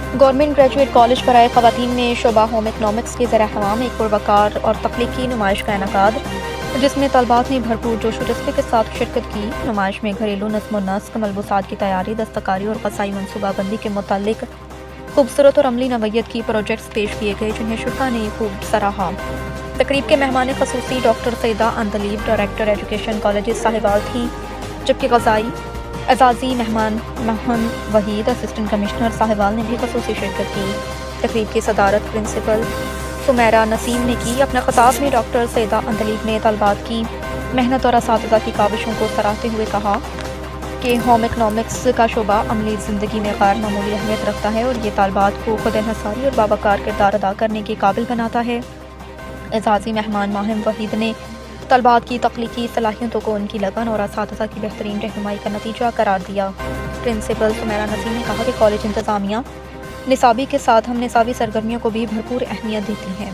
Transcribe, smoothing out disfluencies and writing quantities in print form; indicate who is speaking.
Speaker 1: Government graduate college برائے خواتین میں شعبہ ہوم اکنامکس کے زیر اہتمام ایک پروکار اور تخلیقی نمائش کا انعقاد، جس میں طلبات نے بھرپور جوش و جذبے کے ساتھ شرکت کی۔ نمائش میں گھریلو نظم و نسق، ملبوسات کی تیاری، دستکاری اور غذائی منصوبہ بندی کے متعلق خوبصورت اور عملی نوعیت کی پروجیکٹس پیش کیے گئے، جنہیں شرکاء نے خوب سراہا۔ تقریب کے مہمان خصوصی ڈاکٹر سیدہ اندلیب، ڈائریکٹر ایجوکیشن کالجز صاحبال تھیں، جبکہ غذائی اعزازی مہمان محمد وحید، اسسٹنٹ کمشنر صاحبال نے بھی خصوصی شرکت کی۔ تقریب کی صدارت پرنسپل سمیرہ نسیم نے کی۔ اپنے خطاب میں ڈاکٹر سیدہ اندلیب نے طلبات کی محنت اور اساتذہ کی کاوشوں کو سراہتے ہوئے کہا کہ ہوم اکنامکس کا شعبہ عملی زندگی میں غیر معمولی اہمیت رکھتا ہے اور یہ طالبات کو خود انحصاری اور باوقار کردار ادا کرنے کے قابل بناتا ہے۔ اعزازی مہمان ماہم وحید نے طلبات کی تخلیقی صلاحیتوں کو ان کی لگن اور اساتذہ کی بہترین رہنمائی کا نتیجہ قرار دیا۔ پرنسپل سمیرہ نسیم نے کہا کہ کالج انتظامیہ نصابی کے ساتھ ہم نصابی سرگرمیوں کو بھی بھرپور اہمیت دیتی ہے۔